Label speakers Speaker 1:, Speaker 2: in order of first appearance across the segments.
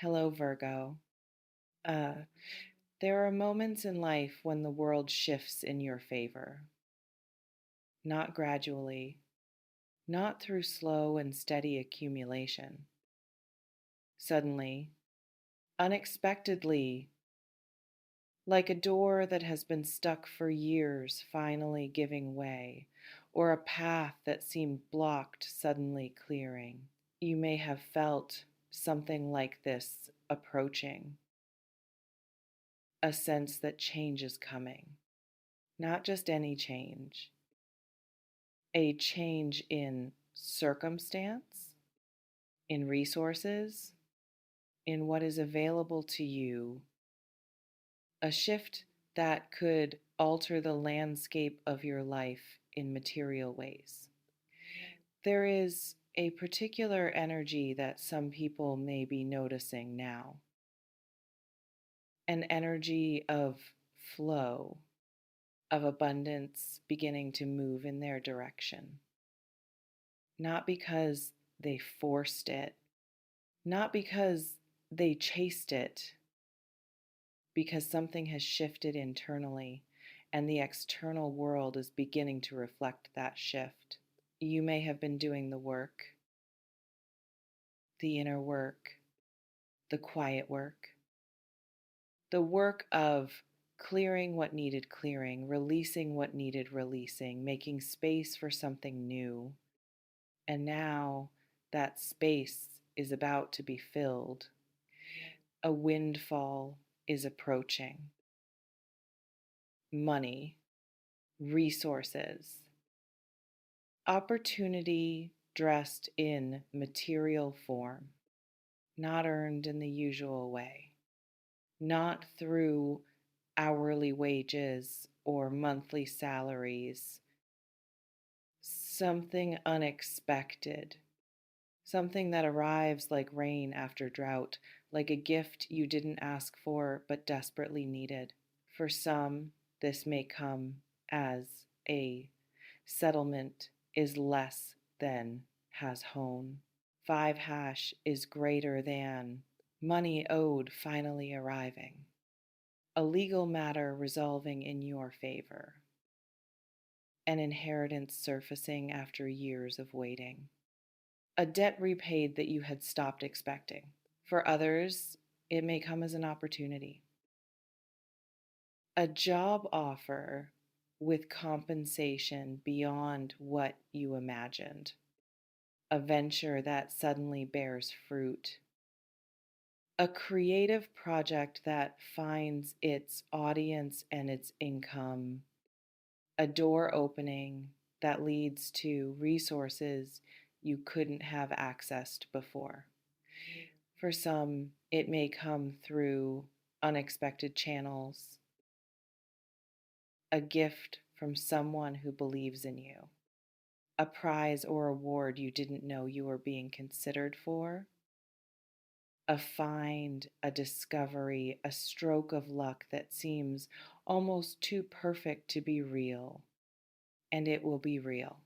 Speaker 1: Hello, Virgo. Uh, there are moments in life when the world shifts in your favor, not gradually, not through slow and steady accumulation. Suddenly, unexpectedly, like a door that has been stuck for years finally giving way, or a path that seemed blocked suddenly clearing. You may have felt something like this approaching, a sense that change is coming. Not just any change, a change in circumstance, in resources, in what is available to you, a shift that could alter the landscape of your life in material ways. There is a particular energy that some people may be noticing now, an energy of flow, of abundance beginning to move in their direction. Not because they forced it, not because they chased it, because something has shifted internally and the external world is beginning to reflect that shift. You may have been doing the work, the inner work, the quiet work, the work of clearing what needed clearing, releasing what needed releasing, making space for something new. And now that space is about to be filled. A windfall is approaching. Money, resources, opportunity dressed in material form, not earned in the usual way, not through hourly wages or monthly salaries, something unexpected, something that arrives like rain after drought, like a gift you didn't ask for but desperately needed. For some, this may come as a settlement is less than has hone. 5 hash is greater than money owed finally arriving. A legal matter resolving in your favor. An inheritance surfacing after years of waiting. A debt repaid that you had stopped expecting. For others, it may come as an opportunity. A job offer with compensation beyond what you imagined. A venture that suddenly bears fruit. A creative project that finds its audience and its income. A door opening that leads to resources you couldn't have accessed before. For some, it may come through unexpected channels, a gift from someone who believes in you, a prize or award you didn't know you were being considered for, a find, a discovery, a stroke of luck that seems almost too perfect to be real. And it will be real.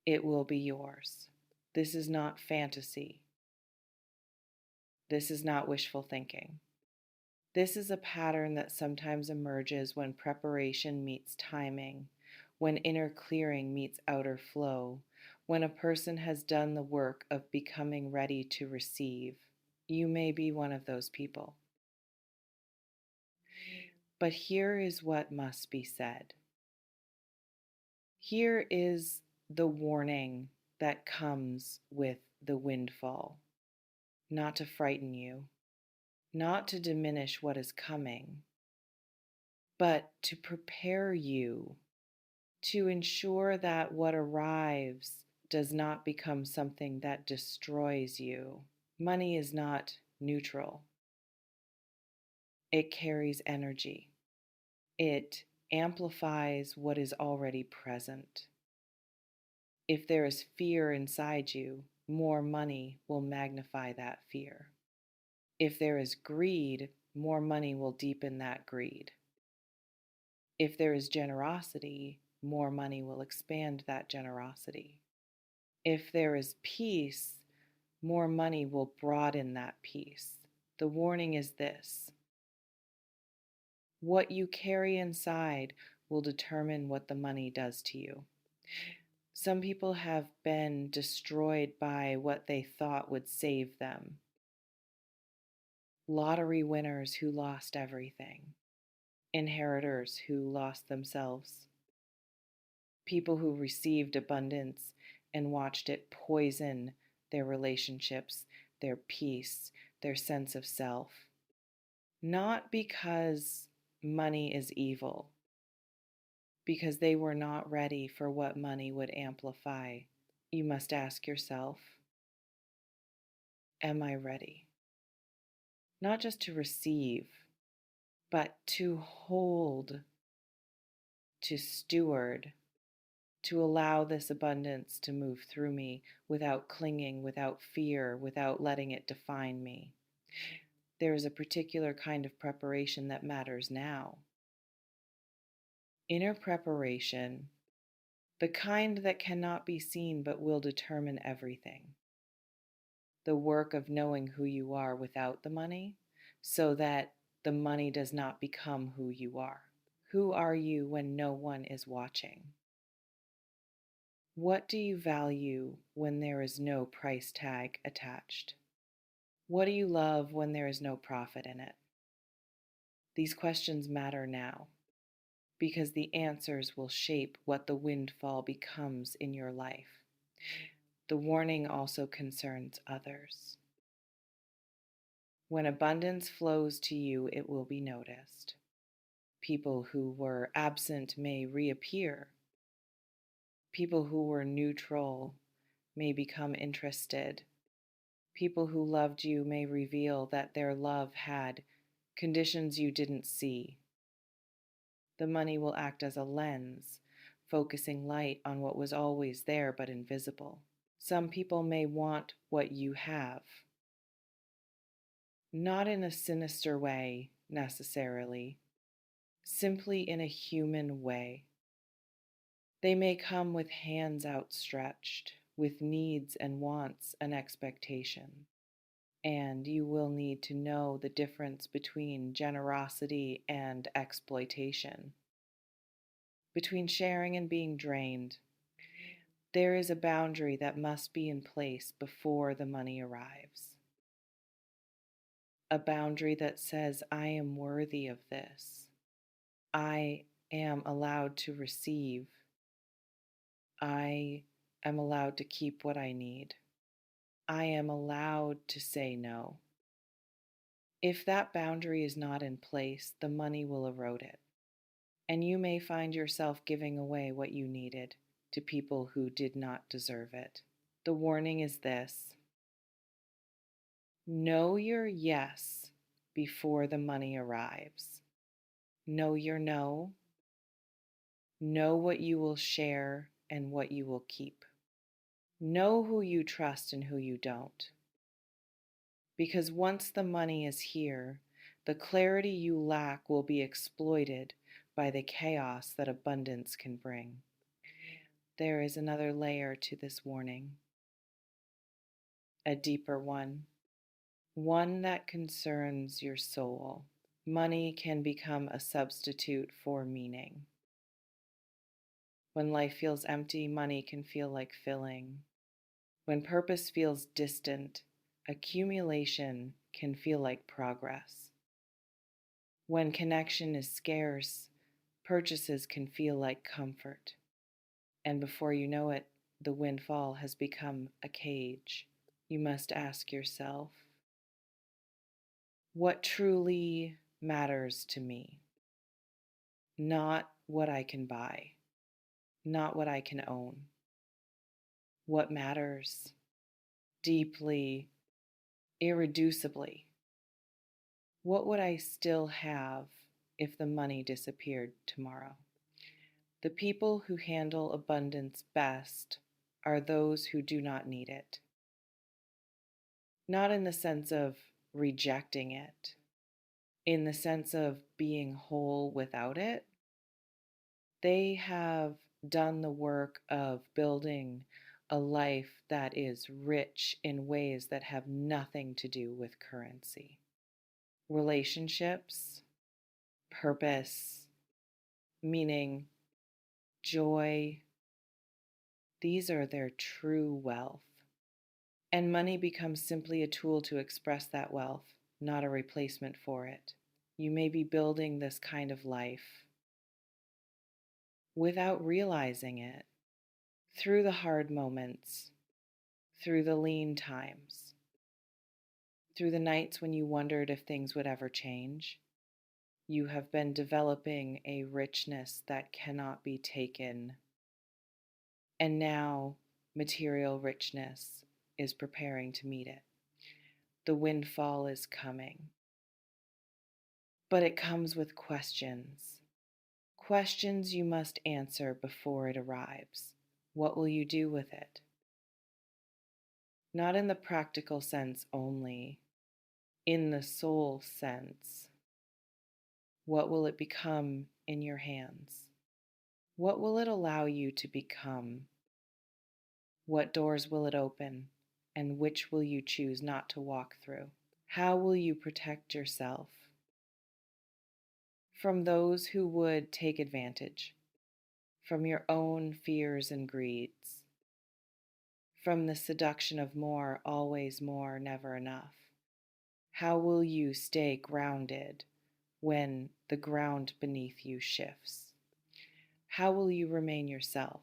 Speaker 1: It will be yours. This is not fantasy. This is not wishful thinking. This is a pattern that sometimes emerges when preparation meets timing, when inner clearing meets outer flow, when a person has done the work of becoming ready to receive. You may be one of those people. But here is what must be said. Here is the warning that comes with the windfall, not to frighten you, not to diminish what is coming, but to prepare you, to ensure that what arrives does not become something that destroys you. Money is not neutral. It carries energy. It amplifies what is already present. If there is fear inside you, more money will magnify that fear. If there is greed, more money will deepen that greed. If there is generosity, more money will expand that generosity. If there is peace, More money will broaden that peace. The warning is this: what you carry inside will determine what the money does to you. Some people have been destroyed by what they thought would save them. Lottery winners who lost everything, inheritors who lost themselves, people who received abundance and watched it poison their relationships, their peace, their sense of self. Not because money is evil, because they were not ready for what money would amplify. You must ask yourself, am I ready? Not just to receive, but to hold, to steward, to allow this abundance to move through me without clinging, without fear, without letting it define me. There is a particular kind of preparation that matters now. Inner preparation, the kind that cannot be seen but will determine everything. The work of knowing who you are without the money, so that the money does not become who you are. Who are you when no one is watching? What do you value when there is no price tag attached? What do you love when there is no profit in it? These questions matter now, because the answers will shape what the windfall becomes in your life. The warning also concerns others. When abundance flows to you, it will be noticed. People who were absent may reappear. People who were neutral may become interested. People who loved you may reveal that their love had conditions you didn't see. The money will act as a lens, focusing light on what was always there but invisible. Some people may want what you have, not in a sinister way necessarily, simply in a human way. They may come with hands outstretched, with needs and wants and expectation. And you will need to know the difference between generosity and exploitation, between sharing and being drained. There is a boundary that must be in place before the money arrives. A boundary that says, I am worthy of this. I am allowed to receive. I am allowed to keep what I need. I am allowed to say no. If that boundary is not in place, the money will erode it, and you may find yourself giving away what you needed to people who did not deserve it. The warning is this: know your yes before the money arrives. Know your no. Know what you will share and what you will keep. Know who you trust and who you don't. Because once the money is here, the clarity you lack will be exploited by the chaos that abundance can bring. There is another layer to this warning, a deeper one that concerns your soul. Money can become a substitute for meaning. When life feels empty, money can feel like filling. When purpose feels distant, accumulation can feel like progress. When connection is scarce, purchases can feel like comfort. And before you know it, the windfall has become a cage. You must ask yourself, what truly matters to me? Not what I can buy, not what I can own. What matters deeply, irreducibly? What would I still have if the money disappeared tomorrow? The people who handle abundance best are those who do not need it. Not in the sense of rejecting it, in the sense of being whole without it. They have done the work of building a life that is rich in ways that have nothing to do with currency. Relationships, purpose, meaning, joy, these are their true wealth. And money becomes simply a tool to express that wealth, not a replacement for it. You may be building this kind of life without realizing it, through the hard moments, through the lean times, through the nights when you wondered if things would ever change. You have been developing a richness that cannot be taken. And now material richness is preparing to meet it. The windfall is coming. But it comes with questions. Questions you must answer before it arrives. What will you do with it? Not in the practical sense only, in the soul sense. What will it become in your hands? What will it allow you to become? What doors will it open, and which will you choose not to walk through? How will you protect yourself from those who would take advantage, from your own fears and greeds, from the seduction of more, always more, never enough? How will you stay grounded when the ground beneath you shifts? How will you remain yourself?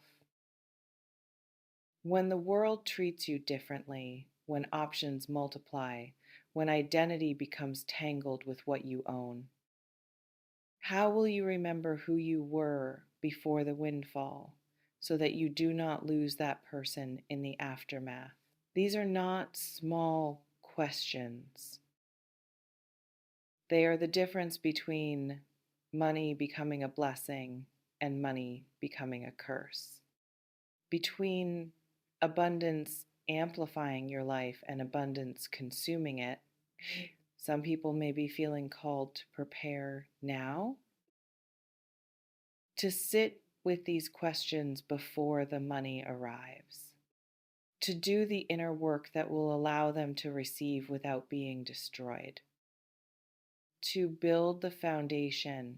Speaker 1: When the world treats you differently, when options multiply, when identity becomes tangled with what you own, how will you remember who you were before the windfall so that you do not lose that person in the aftermath? These are not small questions. They are the difference between money becoming a blessing and money becoming a curse, between abundance amplifying your life and abundance consuming it. Some people may be feeling called to prepare now, to sit with these questions before the money arrives, to do the inner work that will allow them to receive without being destroyed, to build the foundation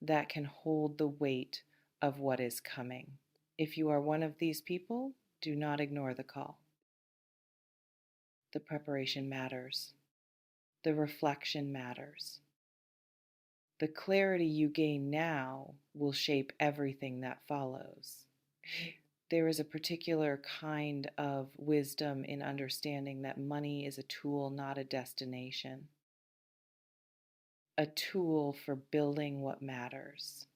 Speaker 1: that can hold the weight of what is coming. If you are one of these people, do not ignore the call. The preparation matters. The reflection matters. The clarity you gain now will shape everything that follows. There is a particular kind of wisdom in understanding that money is a tool, not a destination. A tool for building what matters.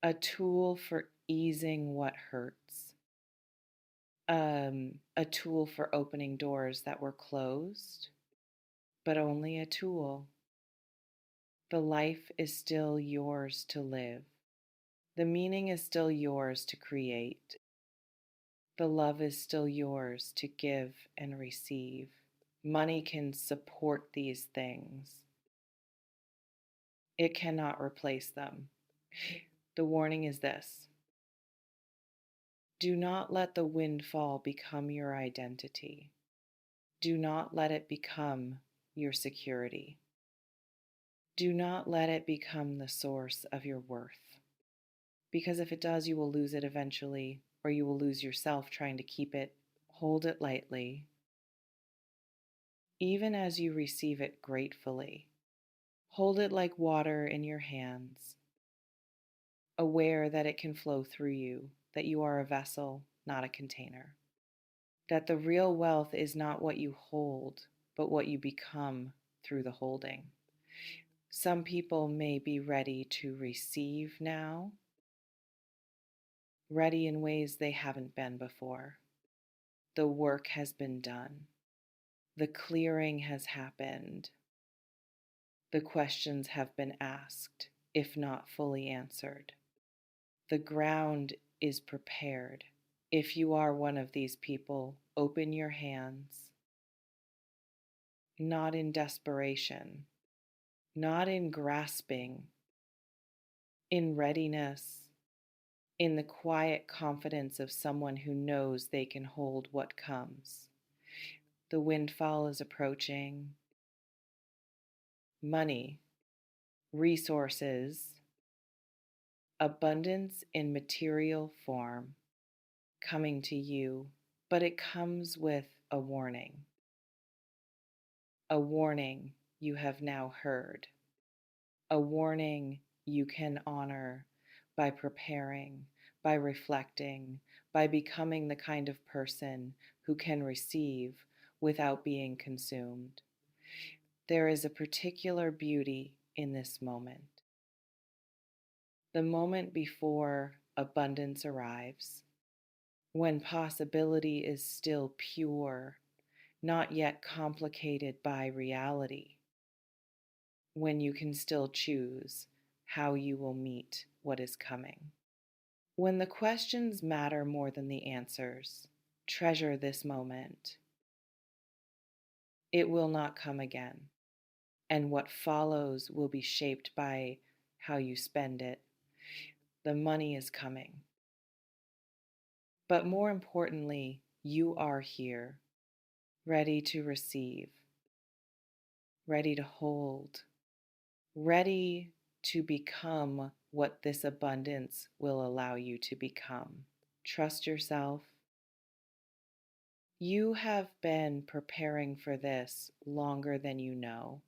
Speaker 1: A tool for easing what hurts. A tool for opening doors that were closed, but only a tool. The life is still yours to live. The meaning is still yours to create. The love is still yours to give and receive. Money can support these things. It cannot replace them. The warning is this: do not let the windfall become your identity. Do not let it become your security. Do not let it become the source of your worth. Because if it does, you will lose it eventually, or you will lose yourself trying to keep it. Hold it lightly, even as you receive it gratefully. Hold it like water in your hands, aware that it can flow through you, that you are a vessel, not a container. That the real wealth is not what you hold, but what you become through the holding. Some people may be ready to receive now, ready in ways they haven't been before. The work has been done. The clearing has happened. The questions have been asked, if not fully answered. The ground is prepared. If you are one of these people, open your hands, not in desperation, not in grasping, in readiness, in the quiet confidence of someone who knows they can hold what comes. The windfall is approaching. Money, resources, abundance in material form coming to you, but it comes with a warning. A warning you have now heard. A warning you can honor by preparing, by reflecting, by becoming the kind of person who can receive without being consumed. There is a particular beauty in this moment. The moment before abundance arrives, when possibility is still pure, not yet complicated by reality, when you can still choose how you will meet what is coming. When the questions matter more than the answers, treasure this moment. It will not come again, and what follows will be shaped by how you spend it. The money is coming. But more importantly, you are here, ready to receive, ready to hold, ready to become what this abundance will allow you to become. Trust yourself. You have been preparing for this longer than you know.